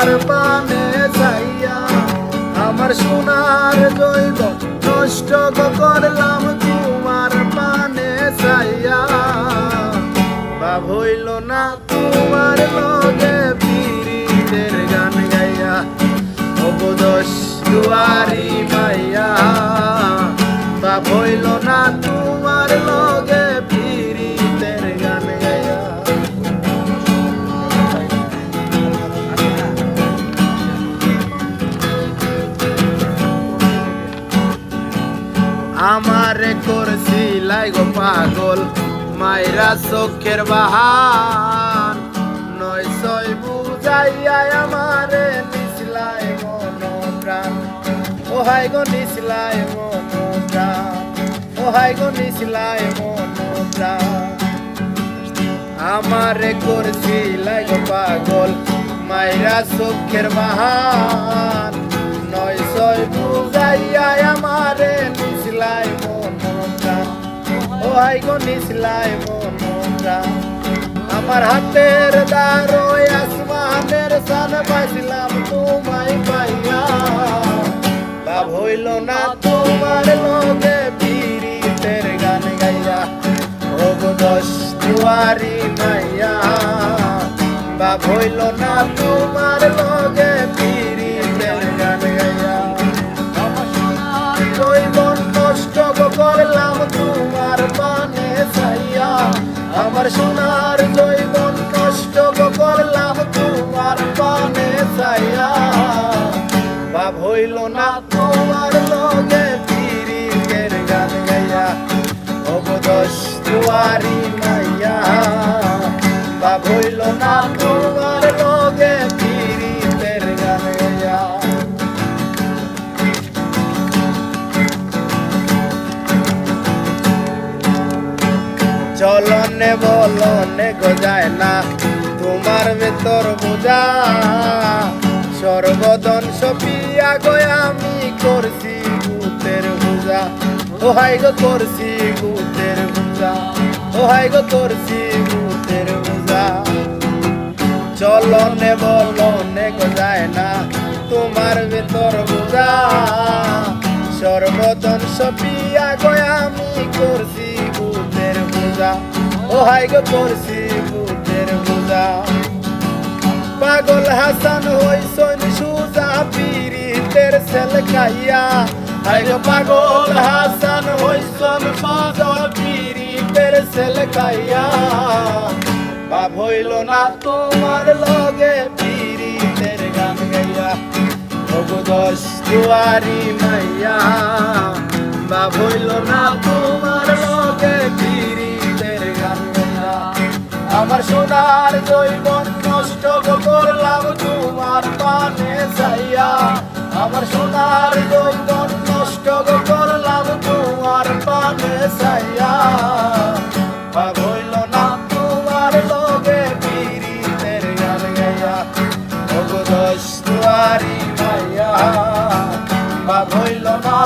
তোমার পানে চাইয়া আমার সোনার জৈব নষ্ট করলাম তোমার পানে চাইয়া বাপ হইল না তোমার লগে পীড়িতের গান গাইয়া অবদশ দুয়ারি মাইয়া বাপ হইল না তোমার লগে পীড়িতের গান গাইয়া। আমারে করছিলাই গো পাগল মাইরা চোখের বাহান নয় ছয় বুঝাইয়া আমারে নিছিলাই মন প্রাণ ও হাই গো নিছিলাই মন প্রাণ ও হাই গো নিছিলাই মন প্রাণ আমারে করছিলাই গো পাগল মাইরা চোখের বাহান নয় ছয় বুঝাইয়া আমারে নিছিলাই মন প্রাণ ও হাই গো নিছিলাই মন প্রাণ আমার হাতের দারোয় আসমানের সান পাইছিলাম তোমায় পাইয়া লাভ হইল না তোমার লগে পীড়িতের গান গাইয়া অবদশ দুয়ারি মাইয়া বাপ হইল না তোমার লগে পীড়িতের গান গাইয়া জৈবন নষ্ট করলাম তোমার পানে চাইয়া আমার সোনার জৈবন নষ্ট করলাম তোমার পানে চাইয়া বাপ হইল না তোমার লগে পীড়িতের গান গাইয়া অবদশ দুয়ারি মাইয়া বাপ হইল না তোমার লগে পীড়িতের গান গাইয়া। চলনে বলনে গজায় না তোমার ভেতর বোঝা সর্বদন সপিয়া গয় আমি করছি ভূতের বোঝা ও হাই গো করছি ভূতের বোঝা ও হাই গো করছি ভূতের বোঝা চলনে বলনে গজায় না তোমার ভেতর বোঝা সর্বদন সপিয়া গয় আমি করছি ভূতের বোঝা ও হাই গো করছি ভূতের বোঝা পাগল হাসান হইছন সুজা পীড়িতের সেল খাইয়া হাই গো পাগল হাসান হইছন সুজা পীড়িতের সেল খাইয়া বাপ হইল না তোমার লগে পীড়িতের গান গাইয়া অবদশ দুয়ারি মাইয়া বাপ হইল না তোমার লগে পীড়িতের গান গাইয়া আমার সোনার জৈবন নষ্ট করলাম তোমার পানে চাইয়া আমার সোনার জৈবন নষ্ট করলাম তোমার পানে চাইয়া বাপ হইল না তোমার লগে পীড়িতের গান গাইয়া অবদশ দুয়ারি মাইয়া বাপ হইল না।